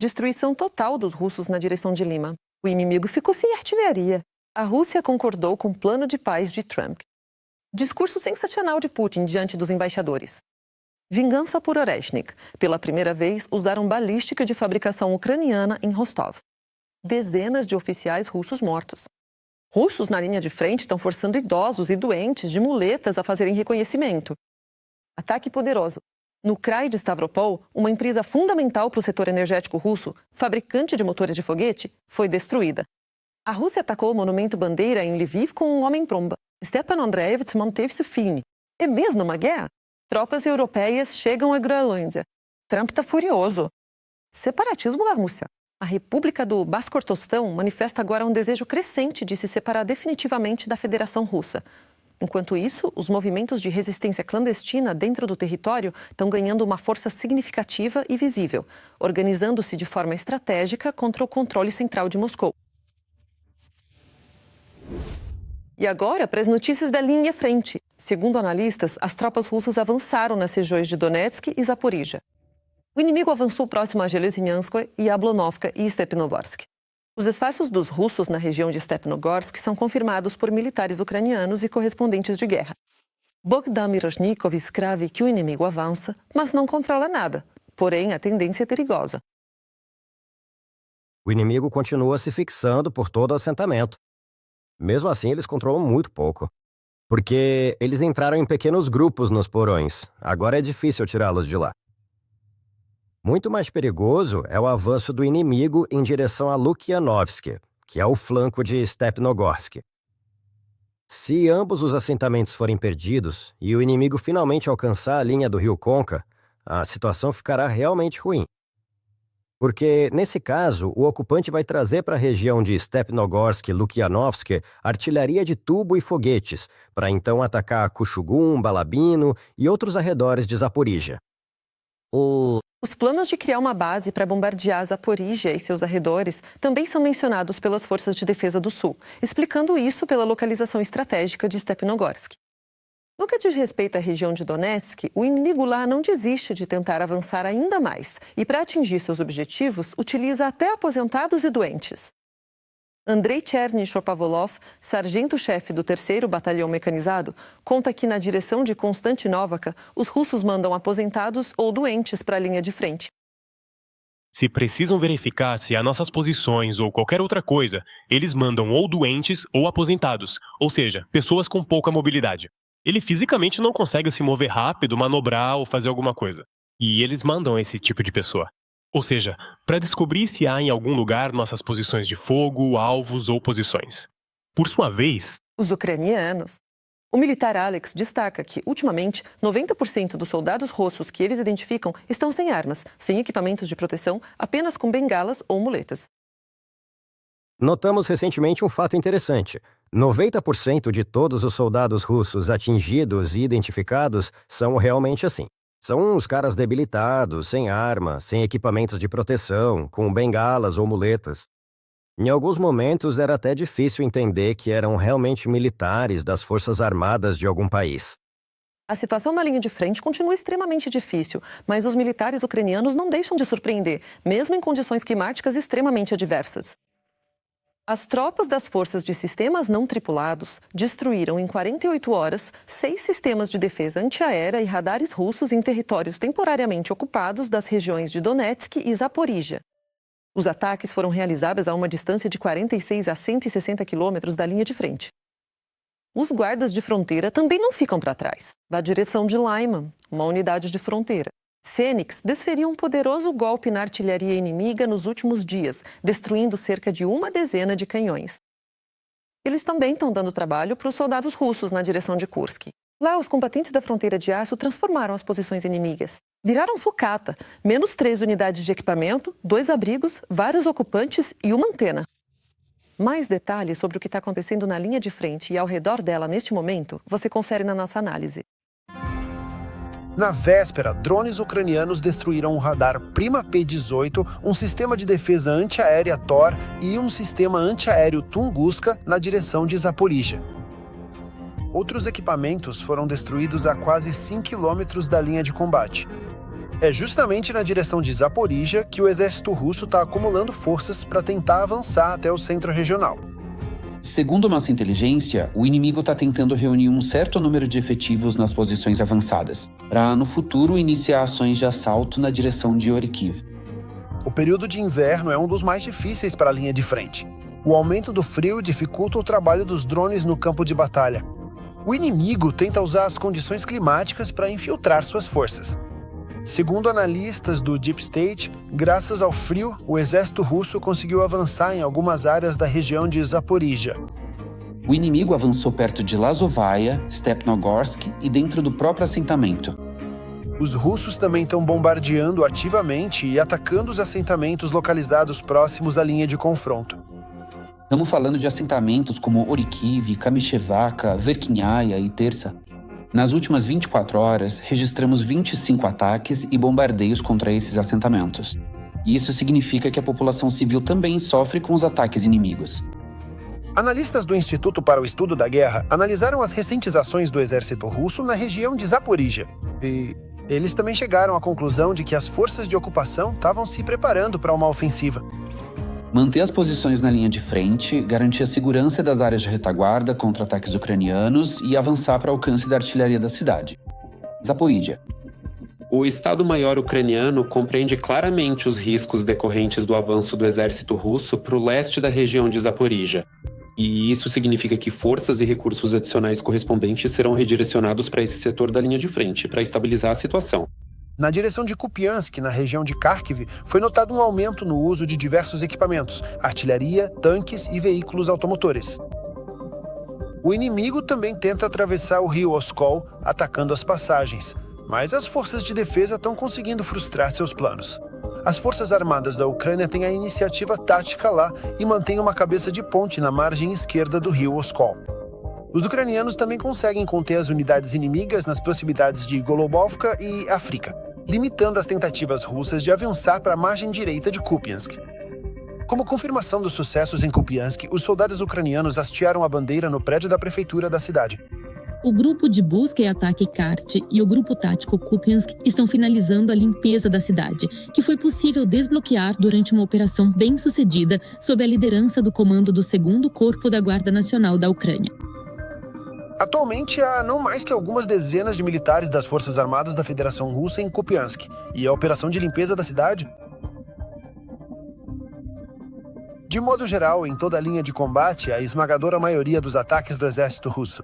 Destruição total dos russos na direção de Lima. O inimigo ficou sem artilharia. A Rússia concordou com o plano de paz de Trump. Discurso sensacional de Putin diante dos embaixadores. Vingança por Oreshnik. Pela primeira vez, usaram balística de fabricação ucraniana em Rostov. Dezenas de oficiais russos mortos. Russos na linha de frente estão forçando idosos e doentes de muletas a fazerem reconhecimento. Ataque poderoso. No Krai de Stavropol, uma empresa fundamental para o setor energético russo, fabricante de motores de foguete, foi destruída. A Rússia atacou o monumento bandeira em Lviv com um homem-tromba. Stepan Andreevich manteve-se firme. É mesmo uma guerra? Tropas europeias chegam à Groenlândia. Trump está furioso. Separatismo da Rússia. A República do Bascortostão manifesta agora um desejo crescente de se separar definitivamente da Federação Russa. Enquanto isso, os movimentos de resistência clandestina dentro do território estão ganhando uma força significativa e visível, organizando-se de forma estratégica contra o controle central de Moscou. E agora, para as notícias da linha frente. Segundo analistas, as tropas russas avançaram nas regiões de Donetsk e Zaporizhia. O inimigo avançou próximo a Zheleznyansk, Yablonovka e Stepnogorsk. Os esforços dos russos na região de Stepnogorsk são confirmados por militares ucranianos e correspondentes de guerra. Bogdan Miroshnikov escreve que o inimigo avança, mas não controla nada. Porém, a tendência é perigosa. O inimigo continua se fixando por todo o assentamento. Mesmo assim, eles controlam muito pouco. Porque eles entraram em pequenos grupos nos porões. Agora é difícil tirá-los de lá. Muito mais perigoso é o avanço do inimigo em direção a Lukianovsk, que é o flanco de Stepnogorsk. Se ambos os assentamentos forem perdidos e o inimigo finalmente alcançar a linha do rio Conca, a situação ficará realmente ruim. Porque, nesse caso, o ocupante vai trazer para a região de Stepnogorsk e Lukianovsk artilharia de tubo e foguetes, para então atacar Kuchugum, Balabino e outros arredores de Zaporizhia. Os planos de criar uma base para bombardear Zaporizhia e seus arredores também são mencionados pelas Forças de Defesa do Sul, explicando isso pela localização estratégica de Stepnogorsk. No que diz respeito à região de Donetsk, o inimigo lá não desiste de tentar avançar ainda mais e, para atingir seus objetivos, utiliza até aposentados e doentes. Andrei Cherny-Shapovalov, sargento-chefe do 3º Batalhão Mecanizado, conta que na direção de Konstantinovka, os russos mandam aposentados ou doentes para a linha de frente. Se precisam verificar se há nossas posições ou qualquer outra coisa, eles mandam ou doentes ou aposentados, ou seja, pessoas com pouca mobilidade. Ele fisicamente não consegue se mover rápido, manobrar ou fazer alguma coisa. E eles mandam esse tipo de pessoa. Ou seja, para descobrir se há em algum lugar nossas posições de fogo, alvos ou posições. Por sua vez, os ucranianos. O militar Alex destaca que, ultimamente, 90% dos soldados russos que eles identificam estão sem armas, sem equipamentos de proteção, apenas com bengalas ou muletas. Notamos recentemente um fato interessante. 90% de todos os soldados russos atingidos e identificados são realmente assim. São uns caras debilitados, sem arma, sem equipamentos de proteção, com bengalas ou muletas. Em alguns momentos era até difícil entender que eram realmente militares das Forças Armadas de algum país. A situação na linha de frente continua extremamente difícil, mas os militares ucranianos não deixam de surpreender, mesmo em condições climáticas extremamente adversas. As tropas das forças de sistemas não tripulados destruíram em 48 horas 6 sistemas de defesa antiaérea e radares russos em territórios temporariamente ocupados das regiões de Donetsk e Zaporizhia. Os ataques foram realizados a uma distância de 46 a 160 quilômetros da linha de frente. Os guardas de fronteira também não ficam para trás. Da direção de Lyman, uma unidade de fronteira. Fênix desferiu um poderoso golpe na artilharia inimiga nos últimos dias, destruindo cerca de 10 de canhões. Eles também estão dando trabalho para os soldados russos na direção de Kursk. Lá, os combatentes da fronteira de aço transformaram as posições inimigas. Viraram sucata, menos 3 unidades de equipamento, 2 abrigos, vários ocupantes e uma antena. Mais detalhes sobre o que está acontecendo na linha de frente e ao redor dela neste momento, você confere na nossa análise. Na véspera, drones ucranianos destruíram o radar Prima P-18, um sistema de defesa antiaérea Tor e um sistema antiaéreo Tunguska na direção de Zaporizhia. Outros equipamentos foram destruídos a quase 5 quilômetros da linha de combate. É justamente na direção de Zaporíjia que o exército russo está acumulando forças para tentar avançar até o centro regional. Segundo nossa inteligência, o inimigo está tentando reunir um certo número de efetivos nas posições avançadas, para, no futuro, iniciar ações de assalto na direção de Orikhiv. O período de inverno é um dos mais difíceis para a linha de frente. O aumento do frio dificulta o trabalho dos drones no campo de batalha. O inimigo tenta usar as condições climáticas para infiltrar suas forças. Segundo analistas do Deep State, graças ao frio, o exército russo conseguiu avançar em algumas áreas da região de Zaporíjia. O inimigo avançou perto de Lazovaia, Stepnogorsk e dentro do próprio assentamento. Os russos também estão bombardeando ativamente e atacando os assentamentos localizados próximos à linha de confronto. Estamos falando de assentamentos como Orikhiv, Kamyshevaka, Verkhnaya e Tersa. Nas últimas 24 horas, registramos 25 ataques e bombardeios contra esses assentamentos. E isso significa que a população civil também sofre com os ataques inimigos. Analistas do Instituto para o Estudo da Guerra analisaram as recentes ações do exército russo na região de Zaporíjia. E eles também chegaram à conclusão de que as forças de ocupação estavam se preparando para uma ofensiva. Manter as posições na linha de frente, garantir a segurança das áreas de retaguarda contra ataques ucranianos e avançar para o alcance da artilharia da cidade. Zaporíjia. O Estado-Maior ucraniano compreende claramente os riscos decorrentes do avanço do exército russo para o leste da região de Zaporíjia. E isso significa que forças e recursos adicionais correspondentes serão redirecionados para esse setor da linha de frente, para estabilizar a situação. Na direção de Kupiansk, na região de Kharkiv, foi notado um aumento no uso de diversos equipamentos, artilharia, tanques e veículos automotores. O inimigo também tenta atravessar o rio Oskol, atacando as passagens, mas as forças de defesa estão conseguindo frustrar seus planos. As forças armadas da Ucrânia têm a iniciativa tática lá e mantêm uma cabeça de ponte na margem esquerda do rio Oskol. Os ucranianos também conseguem conter as unidades inimigas nas proximidades de Golubovka e Afrika, limitando as tentativas russas de avançar para a margem direita de Kupiansk. Como confirmação dos sucessos em Kupiansk, os soldados ucranianos hastearam a bandeira no prédio da prefeitura da cidade. O grupo de busca e ataque CART e o grupo tático Kupiansk estão finalizando a limpeza da cidade, que foi possível desbloquear durante uma operação bem-sucedida sob a liderança do comando do 2º Corpo da Guarda Nacional da Ucrânia. Atualmente, há não mais que algumas dezenas de militares das Forças Armadas da Federação Russa em Kupiansk, e a operação de limpeza da cidade. De modo geral, em toda a linha de combate, a esmagadora maioria dos ataques do exército russo.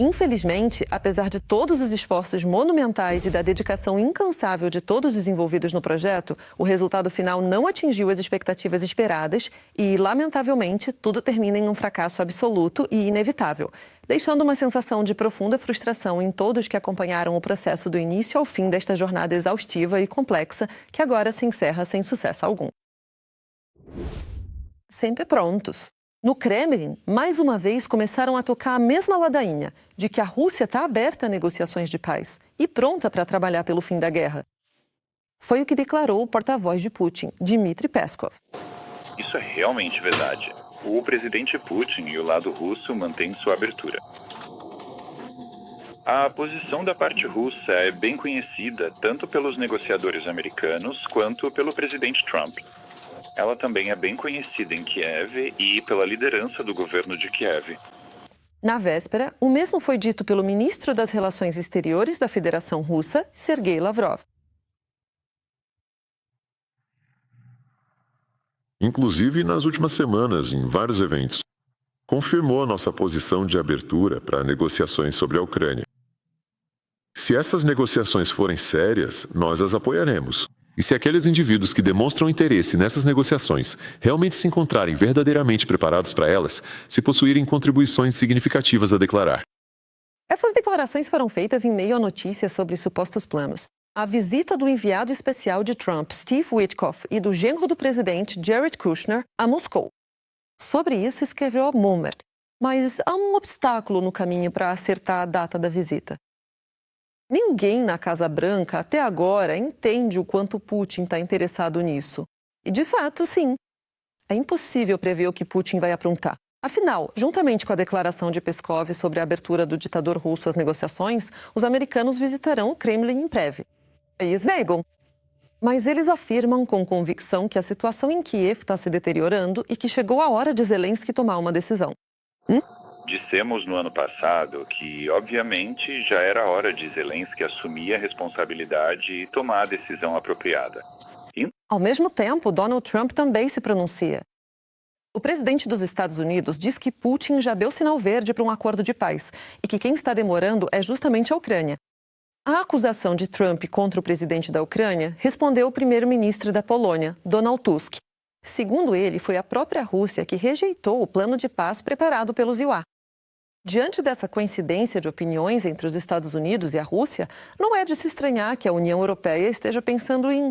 Infelizmente, apesar de todos os esforços monumentais e da dedicação incansável de todos os envolvidos no projeto, o resultado final não atingiu as expectativas esperadas e, lamentavelmente, tudo termina em um fracasso absoluto e inevitável, deixando uma sensação de profunda frustração em todos que acompanharam o processo do início ao fim desta jornada exaustiva e complexa que agora se encerra sem sucesso algum. Sempre prontos. No Kremlin, mais uma vez começaram a tocar a mesma ladainha de que a Rússia está aberta a negociações de paz e pronta para trabalhar pelo fim da guerra. Foi o que declarou o porta-voz de Putin, Dmitry Peskov. Isso é realmente verdade. O presidente Putin e o lado russo mantêm sua abertura. A posição da parte russa é bem conhecida tanto pelos negociadores americanos quanto pelo presidente Trump. Ela também é bem conhecida em Kiev e pela liderança do governo de Kiev. Na véspera, o mesmo foi dito pelo ministro das Relações Exteriores da Federação Russa, Sergei Lavrov. Inclusive nas últimas semanas, em vários eventos, confirmou nossa posição de abertura para negociações sobre a Ucrânia. Se essas negociações forem sérias, nós as apoiaremos. E se aqueles indivíduos que demonstram interesse nessas negociações realmente se encontrarem verdadeiramente preparados para elas, se possuírem contribuições significativas a declarar. Essas declarações foram feitas em meio a notícias sobre supostos planos. A visita do enviado especial de Trump, Steve Witkoff, e do genro do presidente, Jared Kushner, a Moscou. Sobre isso escreveu Mulmer, mas há um obstáculo no caminho para acertar a data da visita. Ninguém na Casa Branca, até agora, entende o quanto Putin está interessado nisso. E, de fato, sim. É impossível prever o que Putin vai aprontar. Afinal, juntamente com a declaração de Peskov sobre a abertura do ditador russo às negociações, os americanos visitarão o Kremlin em breve. Eles negam. Mas eles afirmam com convicção que a situação em Kiev está se deteriorando e que chegou a hora de Zelensky tomar uma decisão. Dissemos no ano passado que, obviamente, já era hora de Zelensky assumir a responsabilidade e tomar a decisão apropriada. Ao mesmo tempo, Donald Trump também se pronuncia. O presidente dos Estados Unidos diz que Putin já deu sinal verde para um acordo de paz e que quem está demorando é justamente a Ucrânia. A acusação de Trump contra o presidente da Ucrânia respondeu o primeiro-ministro da Polônia, Donald Tusk. Segundo ele, foi a própria Rússia que rejeitou o plano de paz preparado pelos UA. Diante dessa coincidência de opiniões entre os Estados Unidos e a Rússia, não é de se estranhar que a União Europeia esteja pensando em...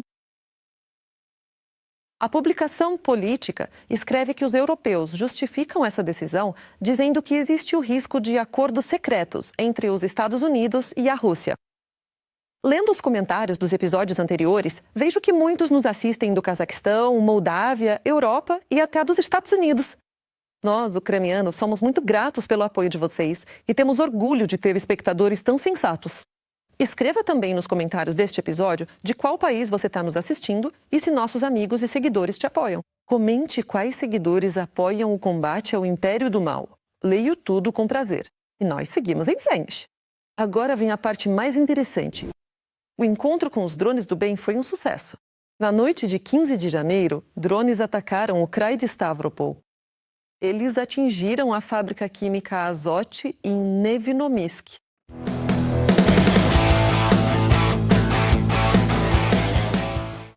A publicação Política escreve que os europeus justificam essa decisão dizendo que existe o risco de acordos secretos entre os Estados Unidos e a Rússia. Lendo os comentários dos episódios anteriores, vejo que muitos nos assistem do Cazaquistão, Moldávia, Europa e até dos Estados Unidos. Nós, ucranianos, somos muito gratos pelo apoio de vocês e temos orgulho de ter espectadores tão sensatos. Escreva também nos comentários deste episódio de qual país você está nos assistindo e se nossos amigos e seguidores te apoiam. Comente quais seguidores apoiam o combate ao Império do Mal. Leio tudo com prazer. E nós seguimos em frente. Agora vem a parte mais interessante. O encontro com os drones do bem foi um sucesso. Na noite de 15 de janeiro, drones atacaram o Krai de Stavropol. Eles atingiram a fábrica química Azot em Nevinomysk.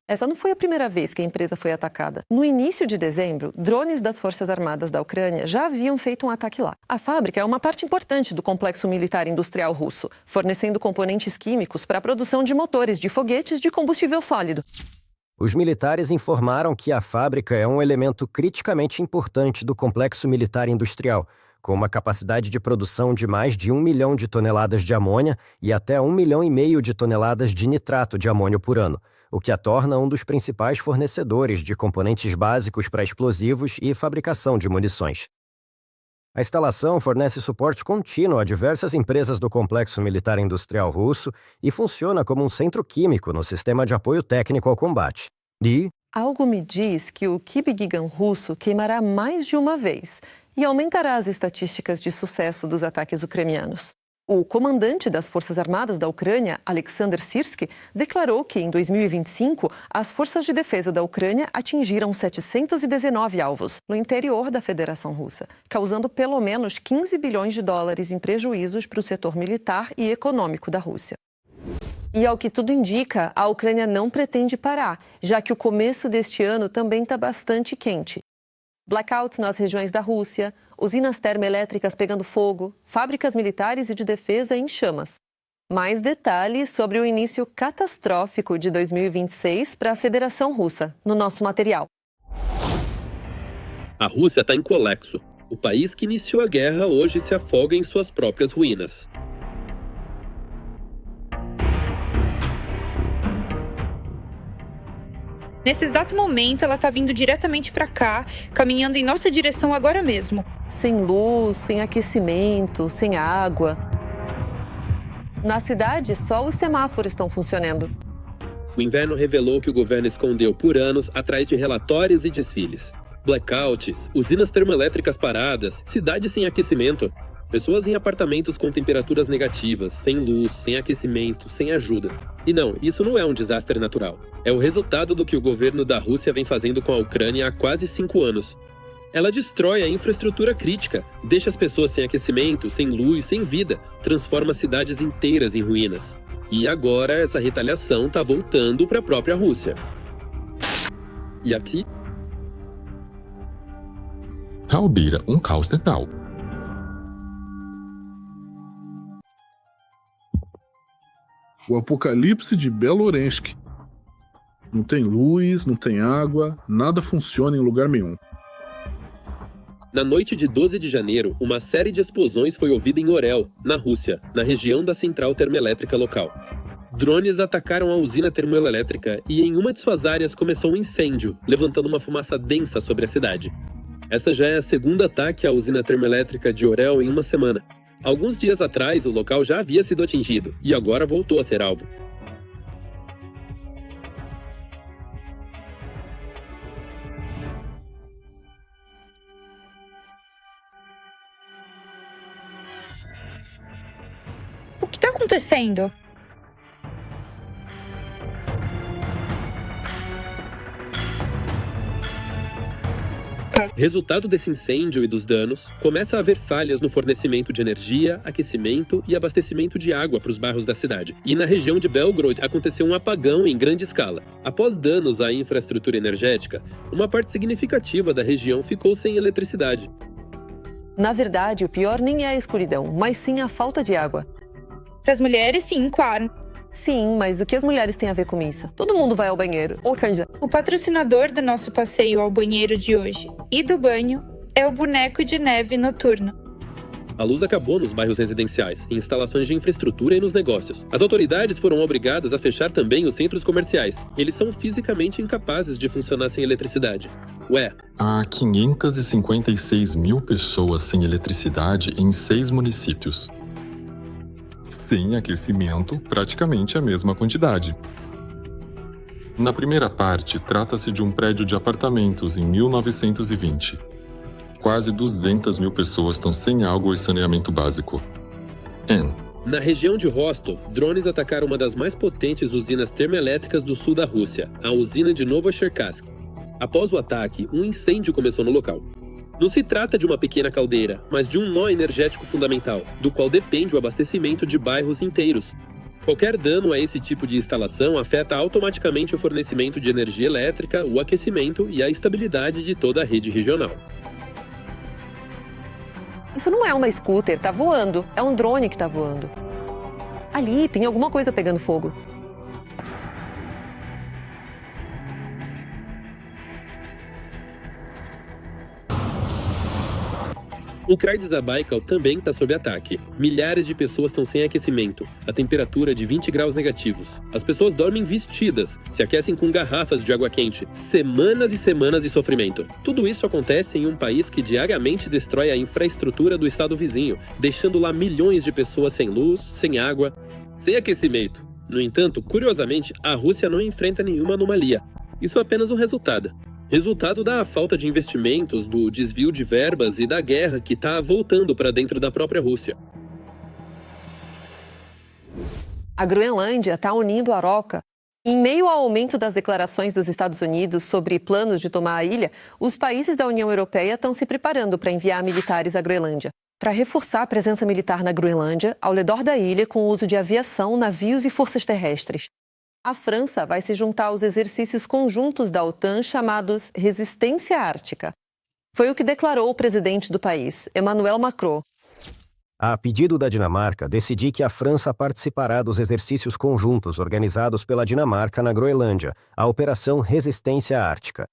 Essa não foi a primeira vez que a empresa foi atacada. No início de dezembro, drones das Forças Armadas da Ucrânia já haviam feito um ataque lá. A fábrica é uma parte importante do complexo militar industrial russo, fornecendo componentes químicos para a produção de motores de foguetes de combustível sólido. Os militares informaram que a fábrica é um elemento criticamente importante do complexo militar industrial, com uma capacidade de produção de mais de 1 milhão de toneladas de amônia e até 1,5 milhão de toneladas de nitrato de amônio por ano, o que a torna um dos principais fornecedores de componentes básicos para explosivos e fabricação de munições. A instalação fornece suporte contínuo a diversas empresas do complexo militar industrial russo e funciona como um centro químico no sistema de apoio técnico ao combate. Algo me diz que o Kibgigan russo queimará mais de uma vez e aumentará as estatísticas de sucesso dos ataques ucranianos. O comandante das Forças Armadas da Ucrânia, Alexander Sirski, declarou que, em 2025, as Forças de Defesa da Ucrânia atingiram 719 alvos no interior da Federação Russa, causando pelo menos 15 bilhões de dólares em prejuízos para o setor militar e econômico da Rússia. E, ao que tudo indica, a Ucrânia não pretende parar, já que o começo deste ano também está bastante quente. Blackouts nas regiões da Rússia, usinas termoelétricas pegando fogo, fábricas militares e de defesa em chamas. Mais detalhes sobre o início catastrófico de 2026 para a Federação Russa, no nosso material. A Rússia está em colapso. O país que iniciou a guerra hoje se afoga em suas próprias ruínas. Nesse exato momento, ela está vindo diretamente para cá, caminhando em nossa direção agora mesmo. Sem luz, sem aquecimento, sem água. Na cidade, só os semáforos estão funcionando. O inverno revelou que o governo escondeu por anos atrás de relatórios e desfiles. Blackouts, usinas termoelétricas paradas, cidades sem aquecimento. Pessoas em apartamentos com temperaturas negativas, sem luz, sem aquecimento, sem ajuda. E não, isso não é um desastre natural. É o resultado do que o governo da Rússia vem fazendo com a Ucrânia há quase 5 anos. Ela destrói a infraestrutura crítica, deixa as pessoas sem aquecimento, sem luz, sem vida, transforma cidades inteiras em ruínas. E agora essa retaliação está voltando para a própria Rússia. E aqui... Albeira, um caos total. O apocalipse de Belorensky. Não tem luz, não tem água, nada funciona em lugar nenhum. Na noite de 12 de janeiro, uma série de explosões foi ouvida em Orel, na Rússia, na região da central termoelétrica local. Drones atacaram a usina termoelétrica e em uma de suas áreas começou um incêndio, levantando uma fumaça densa sobre a cidade. Esta já é o segundo ataque à usina termoelétrica de Orel em uma semana. Alguns dias atrás, o local já havia sido atingido e agora voltou a ser alvo. acontecendo? Resultado desse incêndio e dos danos, começa a haver falhas no fornecimento de energia, aquecimento e abastecimento de água para os bairros da cidade. E na região de Belgorod aconteceu um apagão em grande escala. Após danos à infraestrutura energética, uma parte significativa da região ficou sem eletricidade. Na verdade, o pior nem é a escuridão, mas sim a falta de água. Para as mulheres, sim, claro. Sim, mas o que as mulheres têm a ver com isso? Todo mundo vai ao banheiro. Ou canja. O patrocinador do nosso passeio ao banheiro de hoje e do banho é o boneco de neve noturno. A luz acabou nos bairros residenciais, em instalações de infraestrutura e nos negócios. As autoridades foram obrigadas a fechar também os centros comerciais. Eles são fisicamente incapazes de funcionar sem eletricidade. Há 556 mil pessoas sem eletricidade em 6 municípios. Sem aquecimento, praticamente a mesma quantidade. Na primeira parte, trata-se de um prédio de apartamentos em 1920. Quase 200 mil pessoas estão sem água e saneamento básico. Na região de Rostov, drones atacaram uma das mais potentes usinas termoelétricas do sul da Rússia, a usina de Novocherkassk. Após o ataque, um incêndio começou no local. Não se trata de uma pequena caldeira, mas de um nó energético fundamental, do qual depende o abastecimento de bairros inteiros. Qualquer dano a esse tipo de instalação afeta automaticamente o fornecimento de energia elétrica, o aquecimento e a estabilidade de toda a rede regional. Isso não é uma scooter, tá voando. É um drone que tá voando. Ali tem alguma coisa pegando fogo. O Krai de Zabaikal também está sob ataque. Milhares de pessoas estão sem aquecimento. A temperatura é de 20 graus negativos. As pessoas dormem vestidas, se aquecem com garrafas de água quente. Semanas e semanas de sofrimento. Tudo isso acontece em um país que diariamente destrói a infraestrutura do estado vizinho, deixando lá milhões de pessoas sem luz, sem água, sem aquecimento. No entanto, curiosamente, a Rússia não enfrenta nenhuma anomalia. Isso é apenas um resultado. Resultado da falta de investimentos, do desvio de verbas e da guerra que está voltando para dentro da própria Rússia. A Groenlândia está unindo a Roca. Em meio ao aumento das declarações dos Estados Unidos sobre planos de tomar a ilha, os países da União Europeia estão se preparando para enviar militares à Groenlândia, para reforçar a presença militar na Groenlândia, ao redor da ilha, com o uso de aviação, navios e forças terrestres. A França vai se juntar aos exercícios conjuntos da OTAN chamados Resistência Ártica. Foi o que declarou o presidente do país, Emmanuel Macron. A pedido da Dinamarca, decidi que a França participará dos exercícios conjuntos organizados pela Dinamarca na Groenlândia, a Operação Resistência Ártica.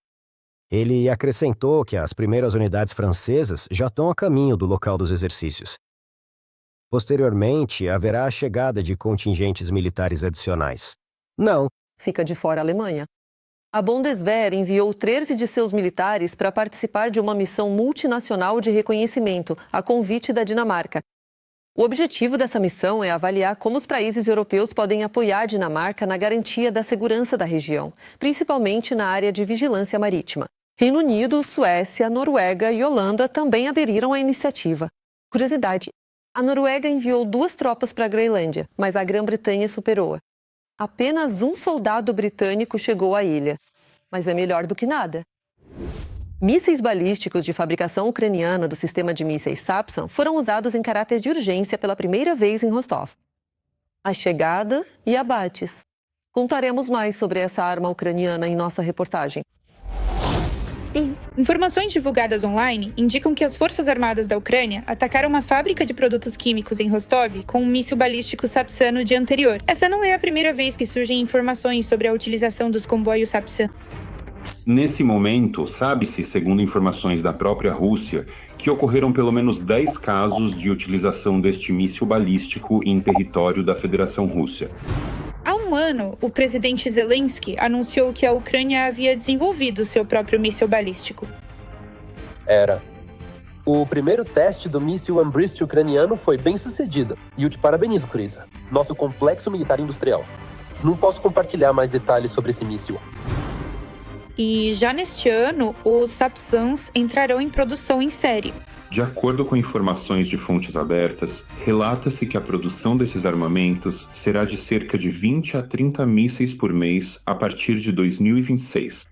Ele acrescentou que as primeiras unidades francesas já estão a caminho do local dos exercícios. Posteriormente, haverá a chegada de contingentes militares adicionais. Não. Fica de fora a Alemanha. A Bundeswehr enviou 13 de seus militares para participar de uma missão multinacional de reconhecimento, a convite da Dinamarca. O objetivo dessa missão é avaliar como os países europeus podem apoiar a Dinamarca na garantia da segurança da região, principalmente na área de vigilância marítima. Reino Unido, Suécia, Noruega e Holanda também aderiram à iniciativa. Curiosidade, a Noruega enviou 2 tropas para a Groenlândia, mas a Grã-Bretanha superou-a. Apenas um soldado britânico chegou à ilha, mas é melhor do que nada. Mísseis balísticos de fabricação ucraniana do sistema de mísseis Sapsan foram usados em caráter de urgência pela primeira vez em Rostov. A chegada e abates. Contaremos mais sobre essa arma ucraniana em nossa reportagem. Informações divulgadas online indicam que as Forças Armadas da Ucrânia atacaram uma fábrica de produtos químicos em Rostov com um míssil balístico Sapsan no dia anterior. Essa não é a primeira vez que surgem informações sobre a utilização dos comboios Sapsan. Nesse momento, sabe-se, segundo informações da própria Rússia, que ocorreram pelo menos 10 casos de utilização deste míssil balístico em território da Federação Russa. Há um ano, o presidente Zelensky anunciou que a Ucrânia havia desenvolvido seu próprio míssil balístico. O primeiro teste do míssil Ambrist ucraniano foi bem sucedido, e eu te parabenizo por isso. Nosso complexo militar industrial. Não posso compartilhar mais detalhes sobre esse míssil. E já neste ano, os Sapsans entrarão em produção em série. De acordo com informações de fontes abertas, relata-se que a produção desses armamentos será de cerca de 20 a 30 mísseis por mês a partir de 2026.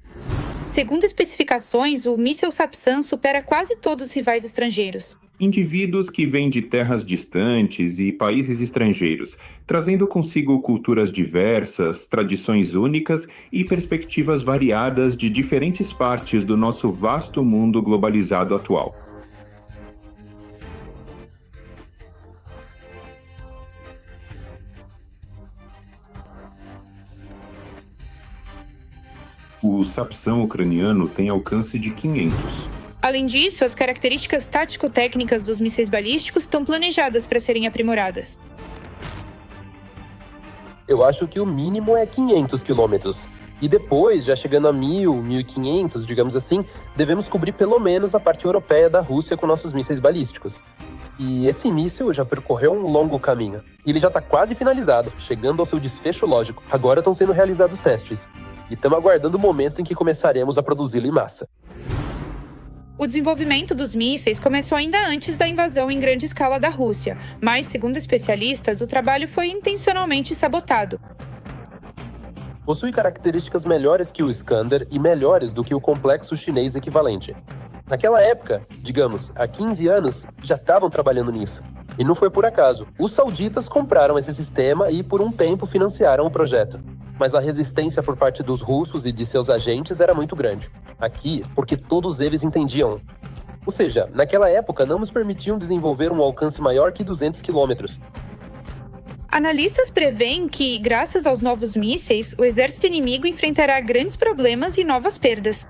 Segundo especificações, o míssil Sapsan supera quase todos os rivais estrangeiros. Indivíduos que vêm de terras distantes e países estrangeiros, trazendo consigo culturas diversas, tradições únicas e perspectivas variadas de diferentes partes do nosso vasto mundo globalizado atual. O Sapsan ucraniano tem alcance de 500. Além disso, as características tático-técnicas dos mísseis balísticos estão planejadas para serem aprimoradas. Eu acho que o mínimo é 500 quilômetros. E depois, já chegando a 1.000, 1.500, digamos assim, devemos cobrir pelo menos a parte europeia da Rússia com nossos mísseis balísticos. E esse míssil já percorreu um longo caminho. Ele já está quase finalizado, chegando ao seu desfecho lógico. Agora estão sendo realizados testes. E estamos aguardando o momento em que começaremos a produzi-lo em massa. O desenvolvimento dos mísseis começou ainda antes da invasão em grande escala da Rússia, mas, segundo especialistas, o trabalho foi intencionalmente sabotado. Possui características melhores que o Iskander e melhores do que o complexo chinês equivalente. Naquela época, digamos, há 15 anos, já estavam trabalhando nisso. E não foi por acaso. Os sauditas compraram esse sistema e, por um tempo, financiaram o projeto. Mas a resistência por parte dos russos e de seus agentes era muito grande. Aqui, porque todos eles entendiam. Ou seja, naquela época não nos permitiam desenvolver um alcance maior que 200 quilômetros. Analistas preveem que, graças aos novos mísseis, o exército inimigo enfrentará grandes problemas e novas perdas.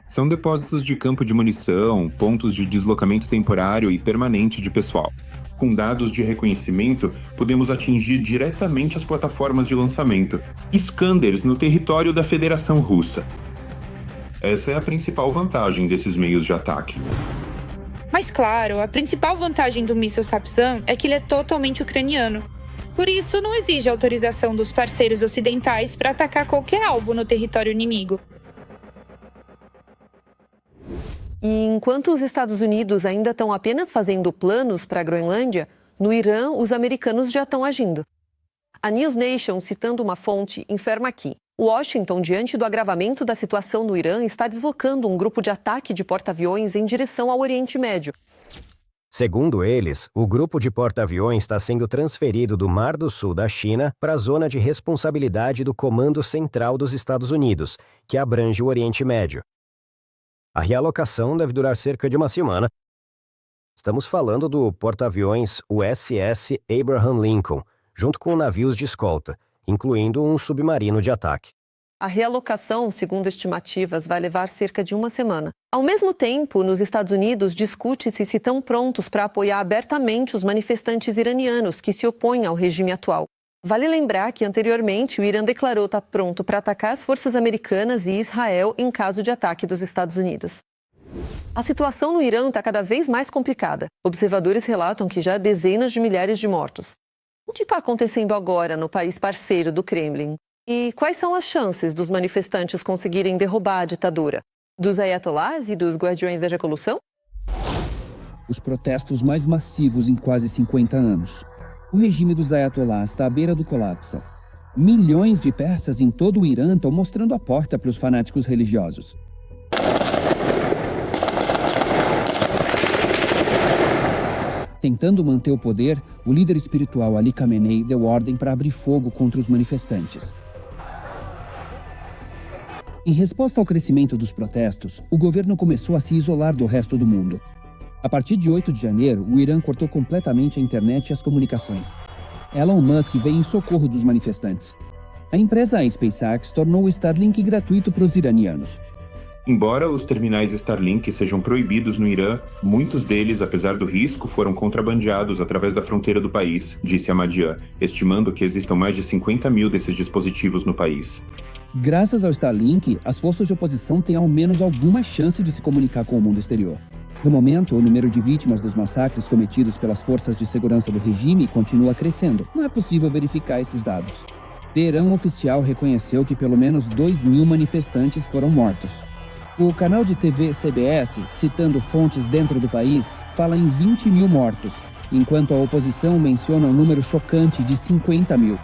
São depósitos de campo de munição, pontos de deslocamento temporário e permanente de pessoal. Com dados de reconhecimento, podemos atingir diretamente as plataformas de lançamento, Iskanders no território da Federação Russa. Essa é a principal vantagem desses meios de ataque. Mas claro, a principal vantagem do míssil Sapsan é que ele é totalmente ucraniano. Por isso, não exige autorização dos parceiros ocidentais para atacar qualquer alvo no território inimigo. E enquanto os Estados Unidos ainda estão apenas fazendo planos para a Groenlândia, no Irã, os americanos já estão agindo. A News Nation, citando uma fonte, informa que Washington, diante do agravamento da situação no Irã, está deslocando um grupo de ataque de porta-aviões em direção ao Oriente Médio. Segundo eles, o grupo de porta-aviões está sendo transferido do Mar do Sul da China para a zona de responsabilidade do Comando Central dos Estados Unidos, que abrange o Oriente Médio. A realocação deve durar cerca de uma semana. Estamos falando do porta-aviões USS Abraham Lincoln, junto com navios de escolta, incluindo um submarino de ataque. A realocação, segundo estimativas, vai levar cerca de uma semana. Ao mesmo tempo, nos Estados Unidos, discute-se se estão prontos para apoiar abertamente os manifestantes iranianos que se opõem ao regime atual. Vale lembrar que, anteriormente, o Irã declarou estar pronto para atacar as forças americanas e Israel em caso de ataque dos Estados Unidos. A situação no Irã está cada vez mais complicada. Observadores relatam que já há dezenas de milhares de mortos. O que está acontecendo agora no país parceiro do Kremlin? E quais são as chances dos manifestantes conseguirem derrubar a ditadura? Dos ayatollahs e dos guardiões da revolução? Os protestos mais massivos em quase 50 anos. O regime dos ayatollahs está à beira do colapso. Milhões de persas em todo o Irã estão mostrando a porta para os fanáticos religiosos. Tentando manter o poder, o líder espiritual Ali Khamenei deu ordem para abrir fogo contra os manifestantes. Em resposta ao crescimento dos protestos, o governo começou a se isolar do resto do mundo. A partir de 8 de janeiro, o Irã cortou completamente a internet e as comunicações. Elon Musk veio em socorro dos manifestantes. A empresa SpaceX tornou o Starlink gratuito para os iranianos. Embora os terminais Starlink sejam proibidos no Irã, muitos deles, apesar do risco, foram contrabandeados através da fronteira do país, disse Ahmadiyya, estimando que existam mais de 50 mil desses dispositivos no país. Graças ao Starlink, as forças de oposição têm ao menos alguma chance de se comunicar com o mundo exterior. No momento, o número de vítimas dos massacres cometidos pelas forças de segurança do regime continua crescendo. Não é possível verificar esses dados. Teherã oficial reconheceu que pelo menos 2.000 manifestantes foram mortos. O canal de TV CBS, citando fontes dentro do país, fala em 20 mil mortos, enquanto a oposição menciona um número chocante de 50 mil.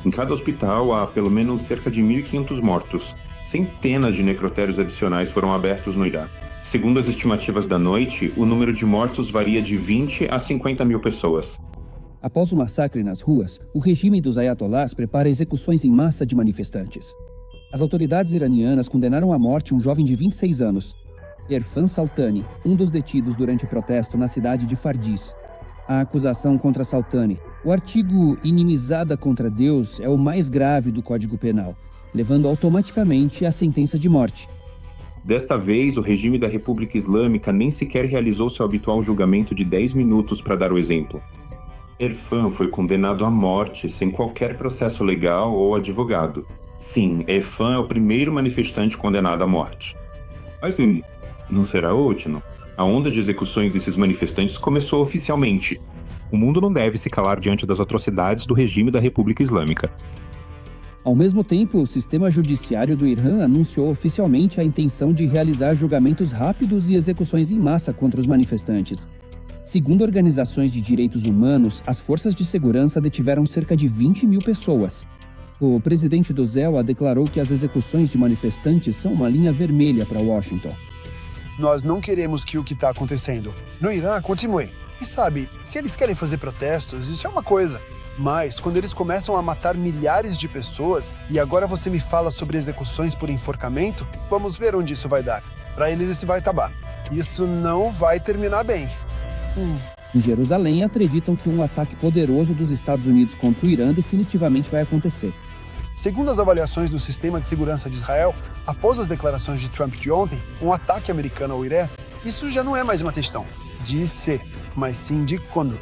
Em cada hospital há pelo menos cerca de 1.500 mortos. Centenas de necrotérios adicionais foram abertos no Irã. Segundo as estimativas da noite, o número de mortos varia de 20 a 50 mil pessoas. Após o massacre nas ruas, o regime dos ayatolás prepara execuções em massa de manifestantes. As autoridades iranianas condenaram à morte um jovem de 26 anos, Erfan Saltani, um dos detidos durante o protesto na cidade de Fardis. A acusação contra Saltani, o artigo inimizada contra Deus, é o mais grave do Código Penal, levando automaticamente à sentença de morte. Desta vez, o regime da República Islâmica nem sequer realizou seu habitual julgamento de 10 minutos para dar o exemplo. Erfan foi condenado à morte sem qualquer processo legal ou advogado. Sim, Erfan é o primeiro manifestante condenado à morte. Mas não será útil? A onda de execuções desses manifestantes começou oficialmente. O mundo não deve se calar diante das atrocidades do regime da República Islâmica. Ao mesmo tempo, o sistema judiciário do Irã anunciou oficialmente a intenção de realizar julgamentos rápidos e execuções em massa contra os manifestantes. Segundo organizações de direitos humanos, as forças de segurança detiveram cerca de 20 mil pessoas. O presidente do ZEWA declarou que as execuções de manifestantes são uma linha vermelha para Washington. Nós não queremos que o que está acontecendo no Irã continue. E sabe, se eles querem fazer protestos, isso é uma coisa. Mas, quando eles começam a matar milhares de pessoas, e agora você me fala sobre execuções por enforcamento, vamos ver onde isso vai dar. Para eles isso vai acabar. Isso não vai terminar bem. Em Jerusalém, acreditam que um ataque poderoso dos Estados Unidos contra o Irã definitivamente vai acontecer. Segundo as avaliações do Sistema de Segurança de Israel, após as declarações de Trump de ontem, um ataque americano ao Irã, isso já não é mais uma questão de se, mas sim de quando.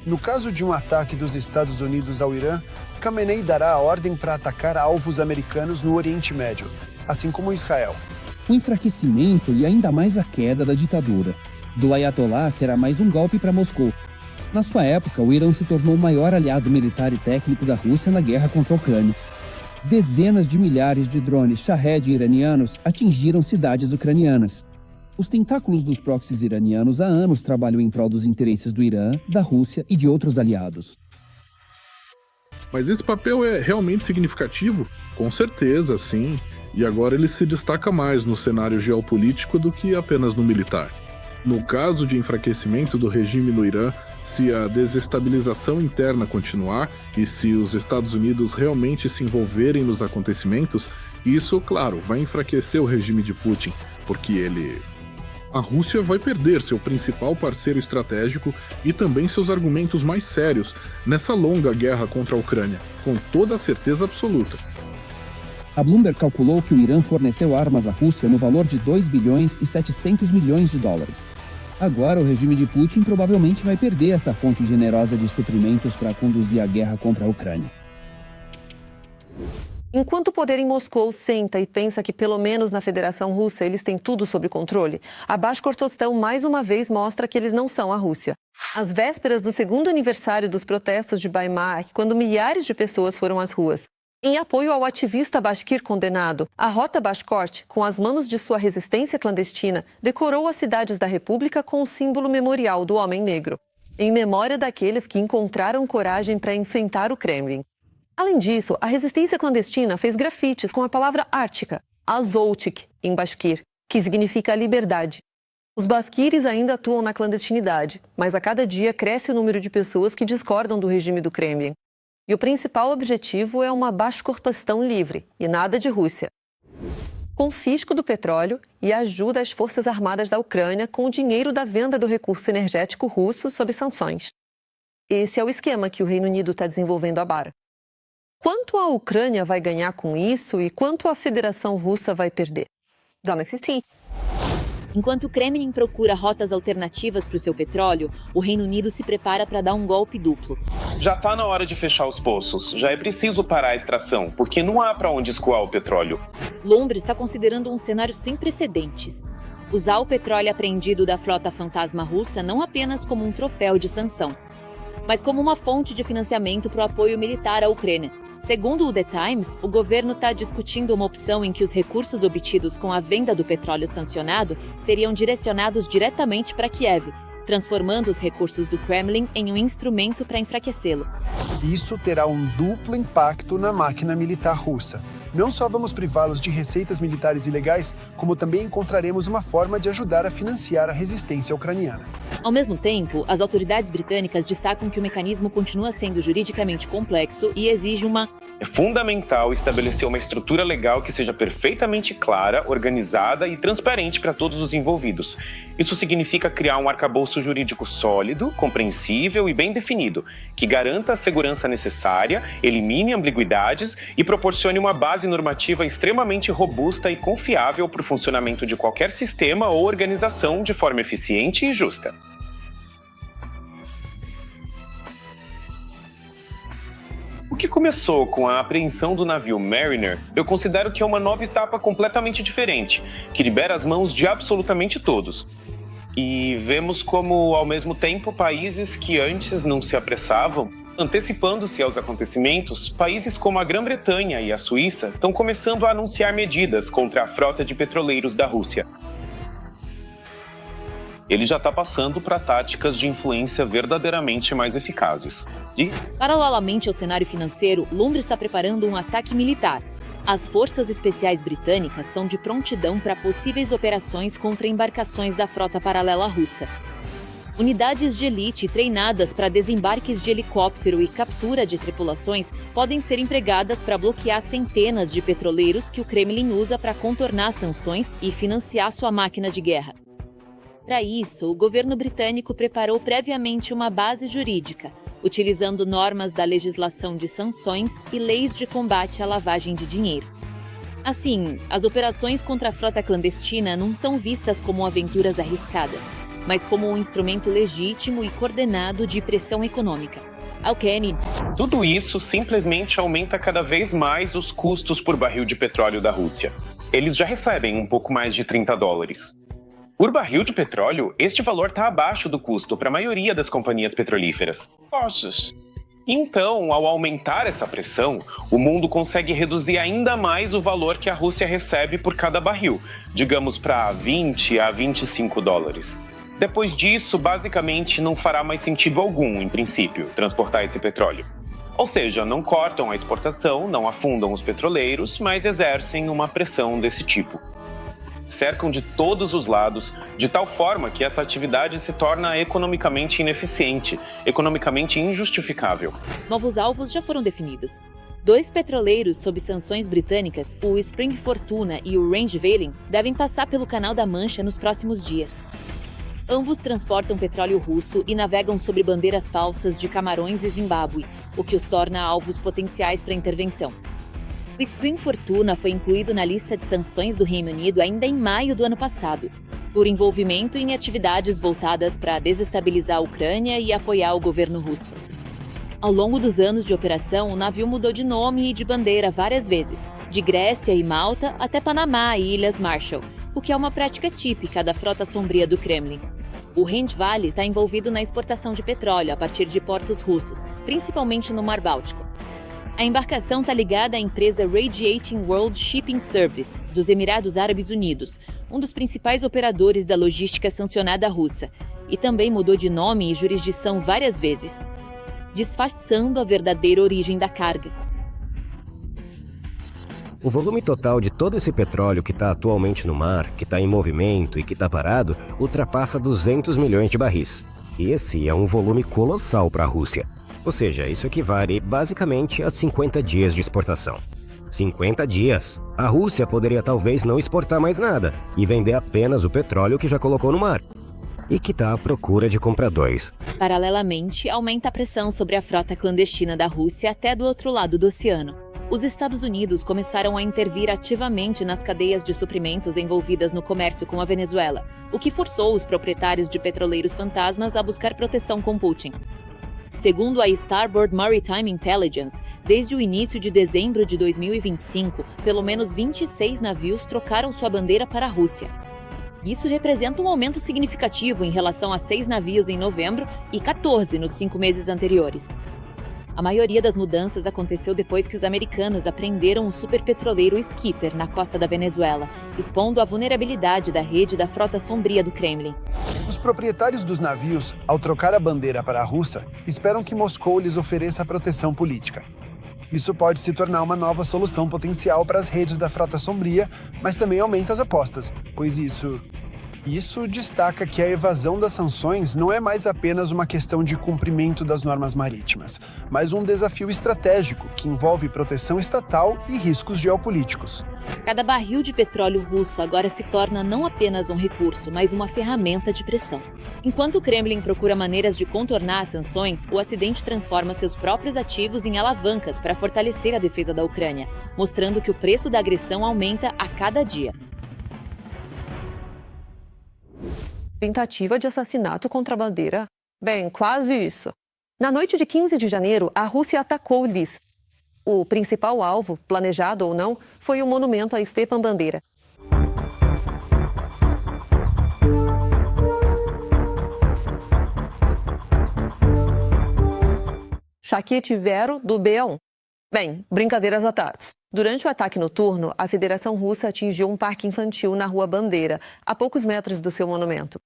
No caso de um ataque dos Estados Unidos ao Irã, Khamenei dará a ordem para atacar alvos americanos no Oriente Médio, assim como Israel. O enfraquecimento e ainda mais a queda da ditadura do Ayatollah será mais um golpe para Moscou. Na sua época, o Irã se tornou o maior aliado militar e técnico da Rússia na guerra contra a Ucrânia. Dezenas de milhares de drones Shahed iranianos atingiram cidades ucranianas. Os tentáculos dos proxies iranianos há anos trabalham em prol dos interesses do Irã, da Rússia e de outros aliados. Mas esse papel é realmente significativo? Com certeza, sim. E agora ele se destaca mais no cenário geopolítico do que apenas no militar. No caso de enfraquecimento do regime no Irã, se a desestabilização interna continuar e se os Estados Unidos realmente se envolverem nos acontecimentos, isso, claro, vai enfraquecer o regime de Putin, porque a Rússia vai perder seu principal parceiro estratégico e também seus argumentos mais sérios nessa longa guerra contra a Ucrânia, com toda a certeza absoluta. A Bloomberg calculou que o Irã forneceu armas à Rússia no valor de 2 bilhões e 700 milhões de dólares. Agora, o regime de Putin provavelmente vai perder essa fonte generosa de suprimentos para conduzir a guerra contra a Ucrânia. Enquanto o poder em Moscou senta e pensa que, pelo menos na Federação Russa, eles têm tudo sob controle, a Bashkortostão mais uma vez mostra que eles não são a Rússia. Às vésperas do segundo aniversário dos protestos de Baymar, quando milhares de pessoas foram às ruas, em apoio ao ativista Bashkir condenado, a Rota Bashkort, com as manos de sua resistência clandestina, decorou as cidades da República com o símbolo memorial do Homem Negro, em memória daqueles que encontraram coragem para enfrentar o Kremlin. Além disso, a resistência clandestina fez grafites com a palavra ártica, Azovtik, em Bashkir, que significa liberdade. Os Bashkiris ainda atuam na clandestinidade, mas a cada dia cresce o número de pessoas que discordam do regime do Kremlin. E o principal objetivo é uma Bashkortostão livre, e nada de Rússia. Confisco do petróleo e ajuda às forças armadas da Ucrânia com o dinheiro da venda do recurso energético russo sob sanções. Esse é o esquema que o Reino Unido está desenvolvendo agora. Quanto a Ucrânia vai ganhar com isso e quanto a Federação Russa vai perder? Don't exist. Enquanto o Kremlin procura rotas alternativas para o seu petróleo, o Reino Unido se prepara para dar um golpe duplo. Já está na hora de fechar os poços. Já é preciso parar a extração, porque não há para onde escoar o petróleo. Londres está considerando um cenário sem precedentes. Usar o petróleo apreendido da frota fantasma russa não apenas como um troféu de sanção, mas como uma fonte de financiamento para o apoio militar à Ucrânia, Segundo o The Times, o governo está discutindo uma opção em que os recursos obtidos com a venda do petróleo sancionado seriam direcionados diretamente para Kiev, transformando os recursos do Kremlin em um instrumento para enfraquecê-lo. Isso terá um duplo impacto na máquina militar russa. Não só vamos privá-los de receitas militares ilegais, como também encontraremos uma forma de ajudar a financiar a resistência ucraniana. Ao mesmo tempo, as autoridades britânicas destacam que o mecanismo continua sendo juridicamente complexo e exige uma... É fundamental estabelecer uma estrutura legal que seja perfeitamente clara, organizada e transparente para todos os envolvidos. Isso significa criar um arcabouço jurídico sólido, compreensível e bem definido, que garanta a segurança necessária, elimine ambiguidades e proporcione uma base normativa extremamente robusta e confiável para o funcionamento de qualquer sistema ou organização de forma eficiente e justa. O que começou com a apreensão do navio Mariner, eu considero que é uma nova etapa completamente diferente, que libera as mãos de absolutamente todos. E vemos como, ao mesmo tempo, países que antes não se apressavam, antecipando-se aos acontecimentos, países como a Grã-Bretanha e a Suíça estão começando a anunciar medidas contra a frota de petroleiros da Rússia. Ele já está passando para táticas de influência verdadeiramente mais eficazes. Paralelamente ao cenário financeiro, Londres está preparando um ataque militar. As forças especiais britânicas estão de prontidão para possíveis operações contra embarcações da frota paralela russa. Unidades de elite treinadas para desembarques de helicóptero e captura de tripulações podem ser empregadas para bloquear centenas de petroleiros que o Kremlin usa para contornar sanções e financiar sua máquina de guerra. Para isso, o governo britânico preparou previamente uma base jurídica, utilizando normas da legislação de sanções e leis de combate à lavagem de dinheiro. Assim, as operações contra a frota clandestina não são vistas como aventuras arriscadas, mas como um instrumento legítimo e coordenado de pressão econômica. Al-Kenny. Tudo isso simplesmente aumenta cada vez mais os custos por barril de petróleo da Rússia. Eles já recebem um pouco mais de $30. Por barril de petróleo, este valor está abaixo do custo para a maioria das companhias petrolíferas. Então, ao aumentar essa pressão, o mundo consegue reduzir ainda mais o valor que a Rússia recebe por cada barril, digamos para $20 a $25. Depois disso, basicamente, não fará mais sentido algum, em princípio, transportar esse petróleo. Ou seja, não cortam a exportação, não afundam os petroleiros, mas exercem uma pressão desse tipo. Cercam de todos os lados, de tal forma que essa atividade se torna economicamente ineficiente, economicamente injustificável. Novos alvos já foram definidos. 2 petroleiros sob sanções britânicas, o Spring Fortuna e o Range Valen, devem passar pelo Canal da Mancha nos próximos dias. Ambos transportam petróleo russo e navegam sob bandeiras falsas de Camarões e Zimbábue, o que os torna alvos potenciais para intervenção. O Spring Fortuna foi incluído na lista de sanções do Reino Unido ainda em maio do ano passado, por envolvimento em atividades voltadas para desestabilizar a Ucrânia e apoiar o governo russo. Ao longo dos anos de operação, o navio mudou de nome e de bandeira várias vezes, de Grécia e Malta até Panamá e Ilhas Marshall, o que é uma prática típica da frota sombria do Kremlin. O Range Valley está envolvido na exportação de petróleo a partir de portos russos, principalmente no Mar Báltico. A embarcação está ligada à empresa Radiating World Shipping Service, dos Emirados Árabes Unidos, um dos principais operadores da logística sancionada russa, e também mudou de nome e jurisdição várias vezes, disfarçando a verdadeira origem da carga. O volume total de todo esse petróleo que está atualmente no mar, que está em movimento e que está parado, ultrapassa 200 milhões de barris. Esse é um volume colossal para a Rússia. Ou seja, isso equivale basicamente a 50 dias de exportação. 50 dias! A Rússia poderia talvez não exportar mais nada e vender apenas o petróleo que já colocou no mar e que está à procura de compradores. Paralelamente, aumenta a pressão sobre a frota clandestina da Rússia até do outro lado do oceano. Os Estados Unidos começaram a intervir ativamente nas cadeias de suprimentos envolvidas no comércio com a Venezuela, o que forçou os proprietários de petroleiros fantasmas a buscar proteção com Putin. Segundo a Starboard Maritime Intelligence, desde o início de dezembro de 2025, pelo menos 26 navios trocaram sua bandeira para a Rússia. Isso representa um aumento significativo em relação a 6 navios em novembro e 14 nos 5 meses anteriores. A maioria das mudanças aconteceu depois que os americanos apreenderam o superpetroleiro Skipper na costa da Venezuela, expondo a vulnerabilidade da rede da frota sombria do Kremlin. Os proprietários dos navios, ao trocar a bandeira para a Rússia, esperam que Moscou lhes ofereça proteção política. Isso pode se tornar uma nova solução potencial para as redes da frota sombria, mas também aumenta as apostas, pois isso destaca que a evasão das sanções não é mais apenas uma questão de cumprimento das normas marítimas, mas um desafio estratégico que envolve proteção estatal e riscos geopolíticos. Cada barril de petróleo russo agora se torna não apenas um recurso, mas uma ferramenta de pressão. Enquanto o Kremlin procura maneiras de contornar as sanções, o Ocidente transforma seus próprios ativos em alavancas para fortalecer a defesa da Ucrânia, mostrando que o preço da agressão aumenta a cada dia. Tentativa de assassinato contra a bandeira? Bem, quase isso. Na noite de 15 de janeiro, a Rússia atacou Lys. O principal alvo, planejado ou não, foi o monumento a Stepan Bandeira. Chaquete Vero do BA1. Bem, brincadeiras à parte. Durante o ataque noturno, a Federação Russa atingiu um parque infantil na Rua Bandeira, a poucos metros do seu monumento.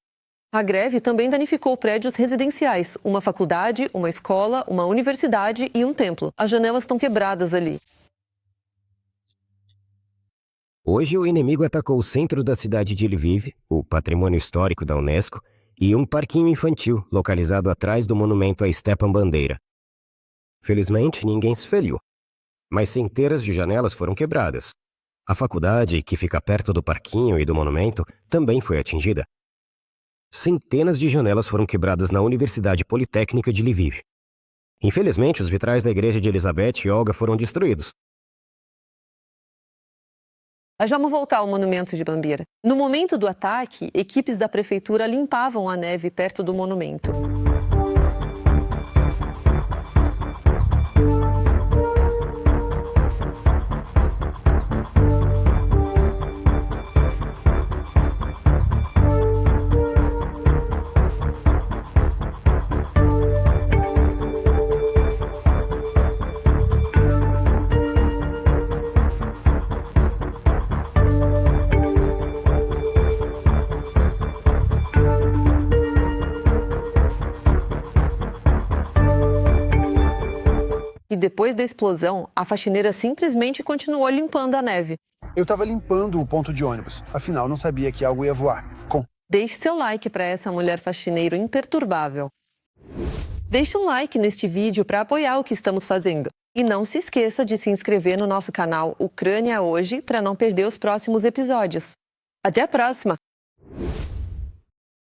A greve também danificou prédios residenciais, uma faculdade, uma escola, uma universidade e um templo. As janelas estão quebradas ali. Hoje, o inimigo atacou o centro da cidade de Lviv, o patrimônio histórico da Unesco, e um parquinho infantil localizado atrás do monumento a Stepan Bandeira. Felizmente, ninguém se feriu, mas centenas de janelas foram quebradas. A faculdade, que fica perto do parquinho e do monumento, também foi atingida. Centenas de janelas foram quebradas na Universidade Politécnica de Lviv. Infelizmente, os vitrais da igreja de Elizabeth e Olga foram destruídos. Mas vamos voltar ao monumento de Bambeira. No momento do ataque, equipes da prefeitura limpavam a neve perto do monumento. E depois da explosão, a faxineira simplesmente continuou limpando a neve. Eu estava limpando o ponto de ônibus, afinal não sabia que algo ia voar. Deixe seu like para essa mulher faxineiro imperturbável. Deixe um like neste vídeo para apoiar o que estamos fazendo. E não se esqueça de se inscrever no nosso canal Ucrânia Hoje para não perder os próximos episódios. Até a próxima!